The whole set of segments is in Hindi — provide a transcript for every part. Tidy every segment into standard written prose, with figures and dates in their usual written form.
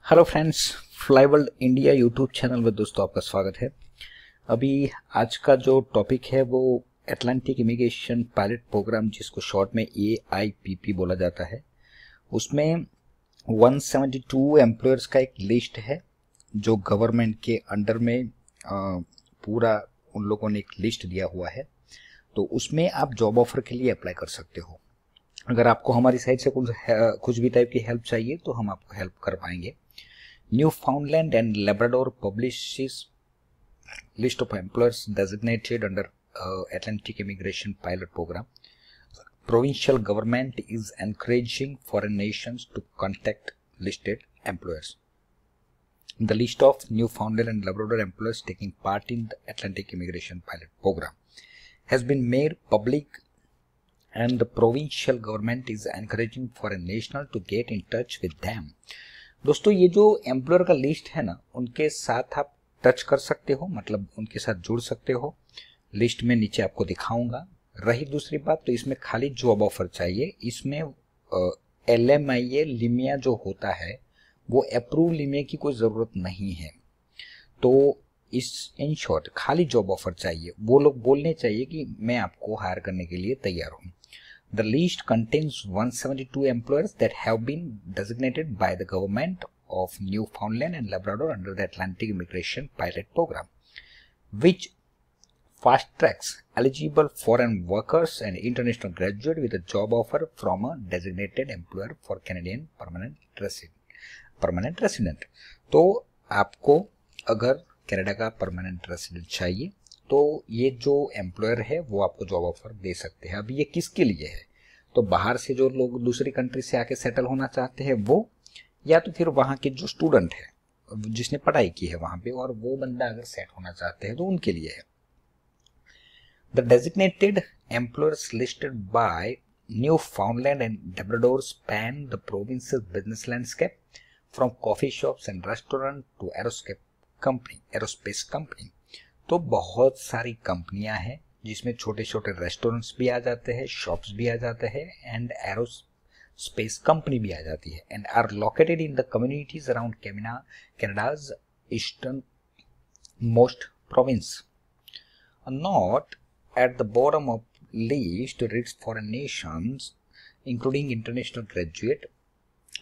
Hello friends, Flyworld India YouTube channel में दोस्तों आपका स्वागत है। अभी आज का जो टॉपिक है वो अटलांटिक इमिग्रेशन पायलट प्रोग्राम, जिसको शॉर्ट में AIPP बोला जाता है, उसमें 172 एम्प्लॉयर्स का एक लिस्ट है जो गवर्नमेंट के अंडर में पूरा उन लोगों ने एक लिस्ट दिया हुआ है। तो उसमें आप जॉब ऑफर के लिए अप्लाई कर सकते हो। अगर आपको हमारी साइड से कुछ भी टाइप की हेल्प चाहिए तो हम आपको हेल्प कर पाएंगे। Newfoundland and Labrador publishes list of employers designated under Atlantic Immigration Pilot Program. Provincial government is encouraging foreign nations to contact listed employers. The list of Newfoundland and Labrador employers taking part in the Atlantic Immigration Pilot Program has been made public, and the provincial government is encouraging foreign nationals to get in touch with them. दोस्तों, ये जो एम्प्लॉयर का लिस्ट है ना, उनके साथ आप टच कर सकते हो, मतलब उनके साथ जुड़ सकते हो। लिस्ट में नीचे आपको दिखाऊंगा। रही दूसरी बात, तो इसमें खाली जॉब ऑफर चाहिए। इसमें LMIA लिमिया जो होता है वो अप्रूव लिमिया की कोई ज़रूरत नहीं है। तो इस इन शॉर्ट खाली जॉब ऑफर चाहिए। वो लोग बोलने चाहिए कि मैं आपको हायर करने के लिए तैयार हूँ। The list contains 172 employers that have been designated by the government of Newfoundland and Labrador under the Atlantic Immigration Pilot Program, which fast-tracks eligible foreign workers and international graduates with a job offer from a designated employer for Canadian permanent resident. तो आपको अगर कनाडा का परमानेंट रेसिडेंट चाहिए तो ये जो एम्प्लॉयर है वो आपको जॉब ऑफर दे सकते हैं। अब ये किसके लिए है? तो बाहर से जो लोग दूसरी कंट्री से आके सेटल होना चाहते हैं वो, या तो फिर वहाँ के जो स्टूडेंट है जिसने पढ़ाई की है वहाँ पे, और वो बंदा अगर सेट होना चाहते हैं तो उनके लिए है। The designated employers listed by Newfoundland and Labrador span the province's business landscape from coffee shops and restaurants to aerospace company. तो बहुत सारी कंपनियां हैं जिसमें छोटे छोटे रेस्टोरेंट्स भी आ जाते हैं, शॉप्स भी आ जाते हैं, एंड एरोस्पेस कंपनी भी आ जाती है, and are located in the communities around Canada's eastern most province. Not at the bottom of list reads foreign nations including international graduate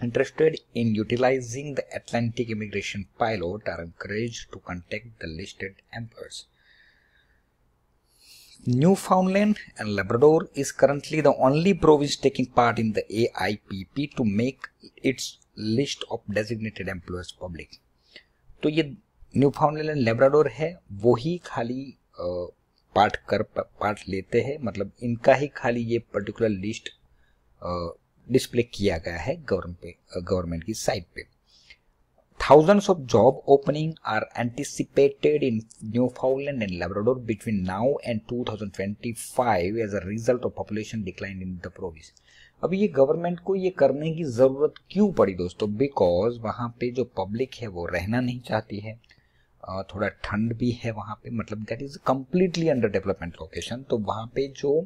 interested in utilizing the Atlantic Immigration Pilot are encouraged to contact the listed employers. Newfoundland and Labrador is currently the only province taking part in the AIPP to make its list of designated employers public. तो ये न्यूफाउंडलैंड एंड लेब्राडोर है, वो ही खाली पार्ट लेते हैं, मतलब इनका ही खाली ये पर्टिकुलर लिस्ट डिस्प्ले किया गया है गवर्नमेंट की साइट पे। Thousands of job openings are anticipated in Newfoundland and Labrador between now and 2025 as a result of population decline in the province. अब ये गवर्नमेंट को ये करने की जरूरत क्यों पड़ी दोस्तों? बिकॉज वहाँ पे जो पब्लिक है वो रहना नहीं चाहती है, थोड़ा ठंड भी है वहाँ पे, मतलब that is completely under development location. तो वहाँ पे जो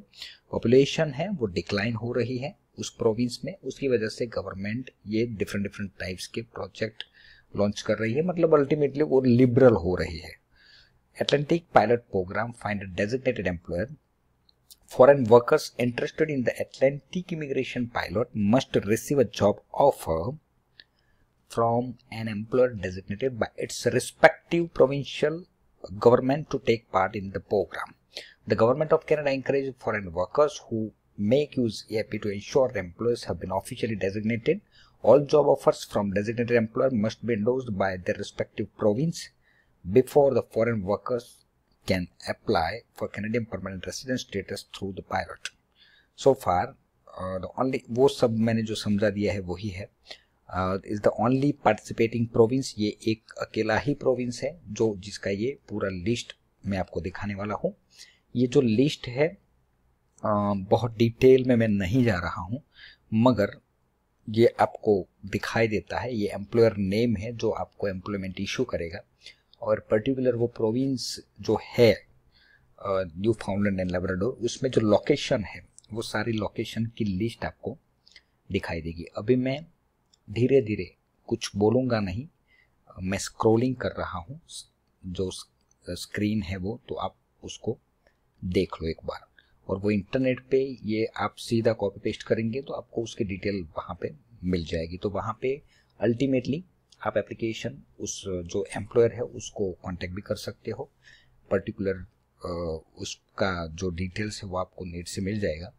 पॉपुलेशन है वो डिक्लाइन हो रही है उस प्रोविंस में। उसकी वजह से गवर्नमेंट ये डिफरेंट टाइप्स के प्रोजेक्ट लॉन्च कर रही है, मतलब अल्टीमेटली वो लिबरल हो रही है। Atlantic pilot program find a designated employer. Foreign workers interested in the Atlantic Immigration Pilot must receive a job offer from an employer designated by its respective provincial government to take part in the program. The government of Canada encourages foreign workers who make use AIP to ensure the employers have been officially designated. All job offers from designated employer must be endorsed by their respective province before the foreign workers can apply for Canadian permanent resident status through the pilot. So far, the only वो सब मैंने जो समझा दिया है वही है. Is the only participating province. ये एक अकेला ही प्रोविंस है जो जिसका ये पूरा लिस्ट मैं आपको दिखाने वाला हूँ। ये जो लिस्ट है बहुत डिटेल में मैं नहीं जा रहा हूँ, मगर ये आपको दिखाई देता है। ये एम्प्लॉयर नेम है जो आपको एम्प्लॉयमेंट इशू करेगा, और पर्टिकुलर वो प्रोविंस जो है न्यूफाउंडलैंड एंड लेब्राडोर, उसमें जो लोकेशन है वो सारी लोकेशन की लिस्ट आपको दिखाई देगी। अभी मैं धीरे धीरे कुछ बोलूँगा नहीं, मैं स्क्रॉलिंग कर रहा हूँ, जो स्क्रीन है वो, तो आप उसको देख लो एक बार। और वो इंटरनेट पे ये आप सीधा कॉपी पेस्ट करेंगे तो आपको उसकी डिटेल वहाँ पे मिल जाएगी। तो वहाँ पे अल्टीमेटली आप एप्लीकेशन उस जो एम्प्लॉयर है उसको कांटेक्ट भी कर सकते हो, पर्टिकुलर उसका जो डिटेल्स है वो आपको नेट से मिल जाएगा,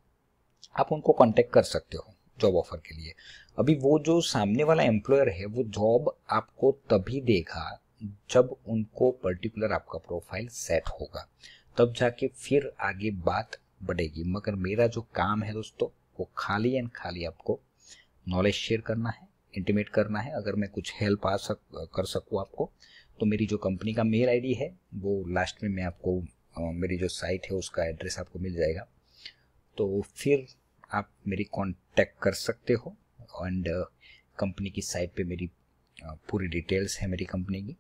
आप उनको कांटेक्ट कर सकते हो जॉब ऑफर के लिए। अभी वो जो सामने वाला एम्प्लॉयर है वो जॉब आपको तभी देगा जब उनको पर्टिकुलर आपका प्रोफाइल सेट होगा, तब जाके फिर आगे बात बढ़ेगी। मगर मेरा जो काम है दोस्तों वो खाली एंड खाली आपको नॉलेज शेयर करना है, इंटीमेट करना है। अगर मैं कुछ हेल्प कर सकूँ आपको तो मेरी जो कंपनी का मेल आईडी है वो लास्ट में मैं आपको मेरी जो साइट है उसका एड्रेस आपको मिल जाएगा, तो फिर आप मेरी कांटेक्ट कर सकते हो। एंड कंपनी की साइट पे मेरी पूरी डिटेल्स है मेरी कंपनी की,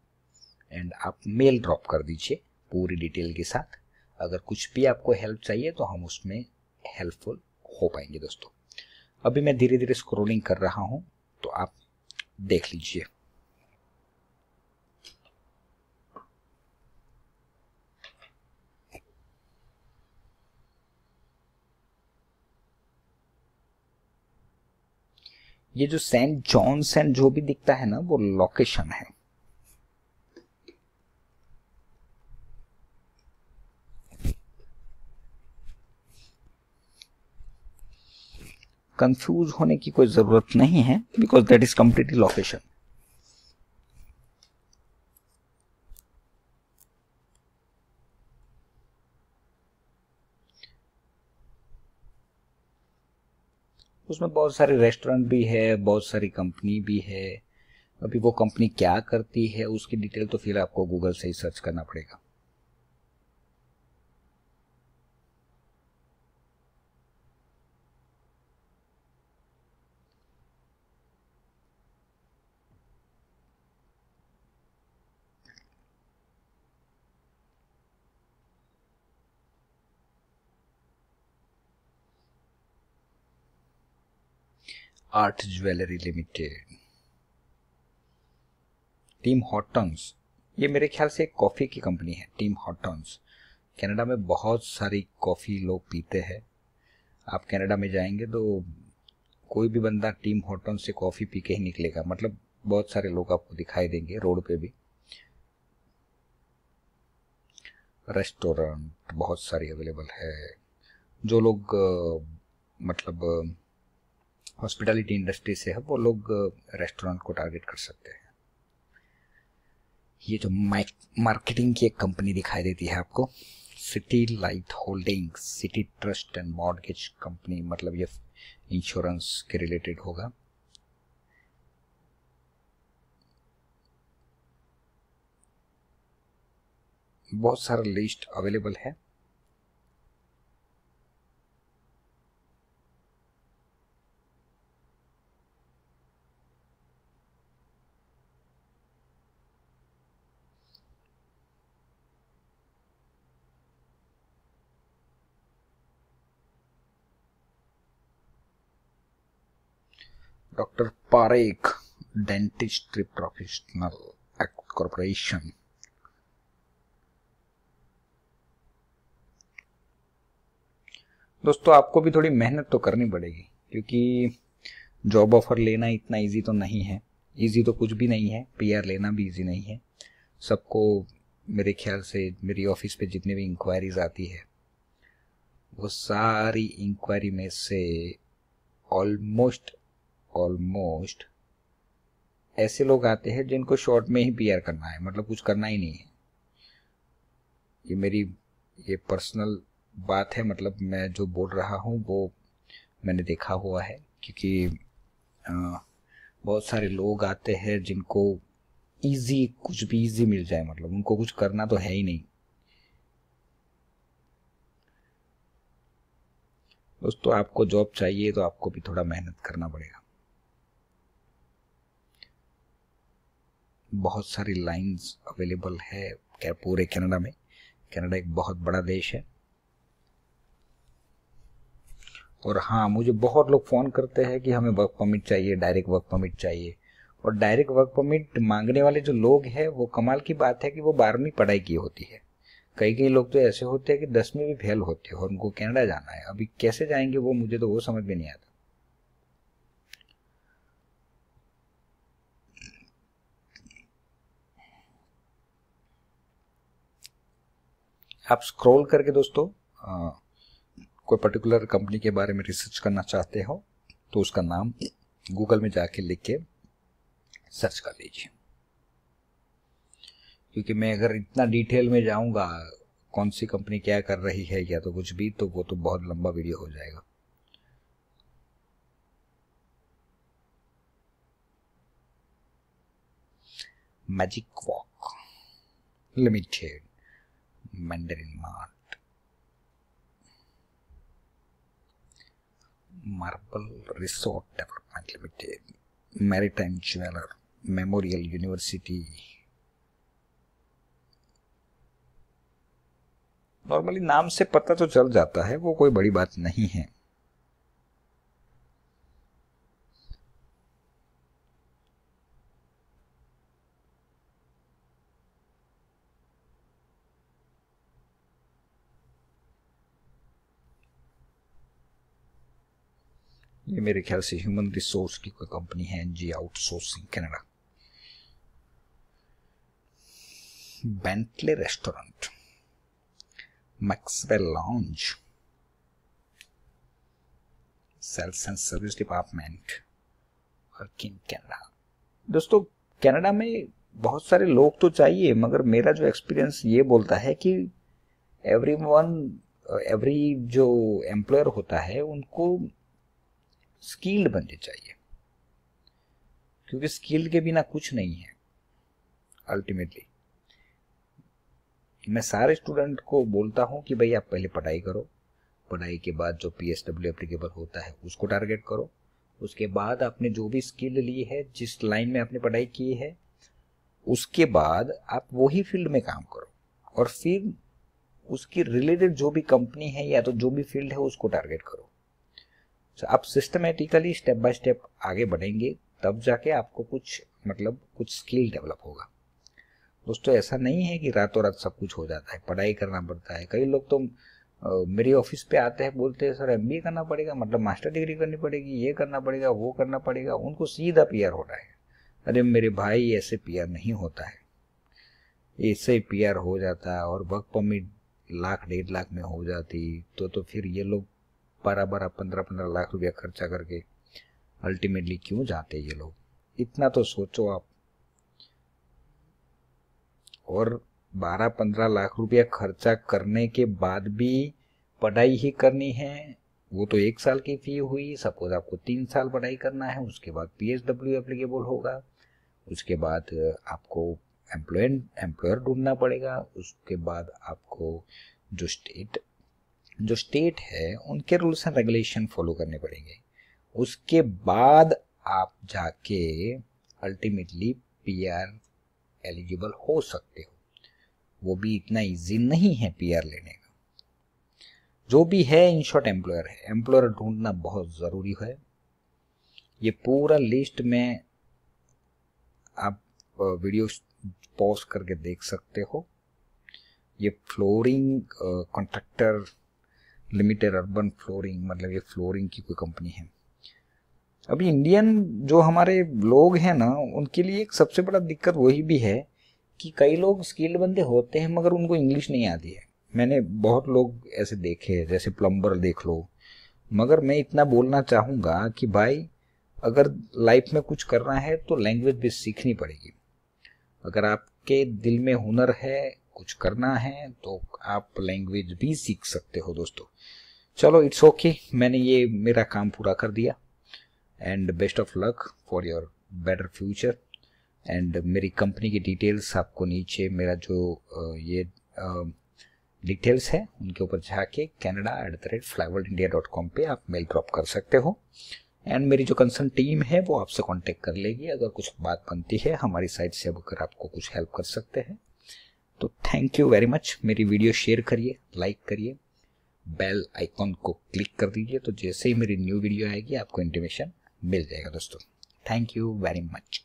एंड आप मेल ड्रॉप कर दीजिए पूरी डिटेल के साथ। अगर कुछ भी आपको हेल्प चाहिए तो हम उसमें हेल्पफुल हो पाएंगे दोस्तों। अभी मैं धीरे धीरे स्क्रॉलिंग कर रहा हूं तो आप देख लीजिए। ये जो सेंट जॉन्स एंड जो भी दिखता है ना वो लोकेशन है। कंफ्यूज होने की कोई जरूरत नहीं है, because that is completely location. उसमें बहुत सारे रेस्टोरेंट भी है, बहुत सारी कंपनी भी है। अभी वो कंपनी क्या करती है उसकी डिटेल तो फिर आपको गूगल से ही सर्च करना पड़ेगा। Art jewellery limited, Tim Hortons, ये मेरे ख्याल से एक कॉफ़ी की कंपनी है। टिम हॉर्टन्स, कनाडा में बहुत सारी कॉफ़ी लोग पीते हैं। आप कनाडा में जाएंगे तो कोई भी बंदा टिम हॉर्टन्स से कॉफ़ी पी के ही निकलेगा, मतलब बहुत सारे लोग आपको दिखाई देंगे रोड पे भी। रेस्टोरेंट बहुत सारी अवेलेबल है। जो लोग मतलब हॉस्पिटैलिटी इंडस्ट्री से है वो लोग रेस्टोरेंट को टारगेट कर सकते हैं। ये जो मार्केटिंग की एक कंपनी दिखाई देती है आपको, city light holdings, city trust and mortgage company, मतलब ये इंश्योरेंस के रिलेटेड होगा। बहुत सारा लिस्ट अवेलेबल है। Doctor Parekh dentistry professional act corporation. दोस्तों आपको भी थोड़ी मेहनत तो करनी पड़ेगी, क्योंकि जॉब ऑफर लेना इतना इजी तो नहीं है। इजी तो कुछ भी नहीं है, पीआर लेना भी इजी नहीं है। सबको मेरे ख्याल से मेरी ऑफिस पे जितनी भी इंक्वायरीज आती है वो सारी इंक्वायरी में से ऑलमोस्ट ऐसे लोग आते हैं जिनको शॉर्ट में ही पीआर करना है, मतलब कुछ करना ही नहीं है। ये मेरी ये पर्सनल बात है, मतलब मैं जो बोल रहा हूँ वो मैंने देखा हुआ है, क्योंकि बहुत सारे लोग आते हैं जिनको इजी, कुछ भी इजी मिल जाए, मतलब उनको कुछ करना तो है ही नहीं। दोस्तों आपको जॉब चाहिए तो आपको भी थोड़ा मेहनत करना पड़ेगा। बहुत सारी लाइंस अवेलेबल है क्या पूरे कनाडा में। कनाडा एक बहुत बड़ा देश है। और हाँ, मुझे बहुत लोग फ़ोन करते हैं कि हमें वर्क परमिट चाहिए, डायरेक्ट वर्क परमिट चाहिए, और डायरेक्ट वर्क परमिट मांगने वाले जो लोग हैं वो कमाल की बात है कि वो 12वीं पढ़ाई की होती है। कई कई लोग तो ऐसे होते हैं कि 10वीं भी फेल होते हैं और उनको कनाडा जाना है। अभी कैसे जाएंगे वो, मुझे तो वो समझ में नहीं आता। आप स्क्रॉल करके दोस्तों कोई पर्टिकुलर कंपनी के बारे में रिसर्च करना चाहते हो तो उसका नाम गूगल में जाके लिख के सर्च कर लीजिए, क्योंकि मैं अगर इतना डिटेल में जाऊंगा कौन सी कंपनी क्या कर रही है या तो कुछ भी, तो वो तो बहुत लंबा वीडियो हो जाएगा। Magic walk limited, Mandarin mart, marble resort development limited, maritime jeweller, memorial university. Normally नाम से पता तो चल जाता है, वो कोई बड़ी बात नहीं है। ये मेरे ख्याल से ह्यूमन रिसोर्स की कोई कंपनी है, NG outsourcing Canada. Bentley restaurant, Maxwell lounge, sales and service department, working Canada. दोस्तों कनाडा में बहुत सारे लोग तो चाहिए, मगर मेरा जो एक्सपीरियंस ये बोलता है कि एवरी जो एम्प्लॉयर होता है उनको स्किल्ड बनने चाहिए, क्योंकि स्किल्ड के बिना कुछ नहीं है। अल्टीमेटली मैं सारे स्टूडेंट को बोलता हूं कि भाई आप पहले पढ़ाई करो, पढ़ाई के बाद जो PSW एप्लीकेबल होता है उसको टारगेट करो, उसके बाद आपने जो भी स्किल ली है, जिस लाइन में आपने पढ़ाई की है, उसके बाद आप वही फील्ड में काम करो और फिर उसकी रिलेटेड जो भी कंपनी है या तो जो भी फील्ड है उसको टारगेट करो। आप सिस्टमेटिकली स्टेप बाय स्टेप आगे बढ़ेंगे, तब जाके आपको कुछ स्किल डेवलप होगा। दोस्तों ऐसा नहीं है कि रातों रात सब कुछ हो जाता है, पढ़ाई करना पड़ता है। कई लोग तो मेरे ऑफिस पे आते हैं, बोलते हैं सर MBA करना पड़ेगा, मतलब मास्टर डिग्री करनी पड़ेगी, ये करना पड़ेगा, वो करना पड़ेगा, उनको सीधा PR हो रहा है। अरे मेरे भाई ऐसे PR नहीं होता है, ऐसे PR हो जाता है और वर्क परमिट 1,00,000-1,50,000 में हो जाती तो फिर ये लोग 12-12, 15-15 लाख रुपया खर्चा करके अल्टीमेटली क्यों जाते ये लोग, इतना तो सोचो आप। और 12-15 लाख रुपया खर्चा करने के बाद भी पढ़ाई ही करनी है, वो तो 1 साल की फी हुई। सपोज आपको 3 साल पढ़ाई करना है, उसके बाद PSW एप्लीकेबल होगा, उसके बाद आपको एम्प्लॉयर ढूंढना पड़ेगा, उसके बाद आपको जो स्टेट है उनके रूल्स एंड रेगुलेशन फॉलो करने पड़ेंगे, उसके बाद आप जाके अल्टीमेटली PR एलिजिबल हो सकते हो। वो भी इतना इजी नहीं है PR लेने का। जो भी है इन शॉर्ट एम्प्लॉयर ढूंढना बहुत जरूरी है। ये पूरा लिस्ट में आप वीडियो पॉज करके देख सकते हो। ये flooring contractor limited, urban flooring, मतलब ये फ्लोरिंग की कोई कंपनी है। अभी इंडियन जो हमारे लोग हैं ना, उनके लिए एक सबसे बड़ा दिक्कत वही भी है कि कई लोग स्किल्ड बंदे होते हैं मगर उनको इंग्लिश नहीं आती है। मैंने बहुत लोग ऐसे देखे हैं, जैसे प्लम्बर देख लो। मगर मैं इतना बोलना चाहूँगा कि भाई अगर लाइफ में कुछ करना है तो लैंग्वेज भी सीखनी पड़ेगी। अगर आपके दिल में हुनर है, कुछ करना है, तो आप लैंग्वेज भी सीख सकते हो दोस्तों। चलो इट्स ओके, मैंने ये मेरा काम पूरा कर दिया and best of luck for your better future. And मेरी कंपनी की डिटेल्स आपको नीचे मेरा जो ये डिटेल्स है उनके ऊपर जाके canada@flyworldindia.com पे आप मेल ड्रॉप कर सकते हो एंड मेरी जो कंसर्न टीम है वो आपसे कांटेक्ट कर लेगी अगर कुछ बात बनती है हमारी साइड से। अगर आपको कुछ हेल्प कर सकते हैं तो थैंक यू वेरी मच। मेरी वीडियो शेयर करिए, लाइक करिए, बेल आइकॉन को क्लिक कर दीजिए, तो जैसे ही मेरी न्यू वीडियो आएगी आपको इंटीमेशन मिल जाएगा दोस्तों। Thank you very much.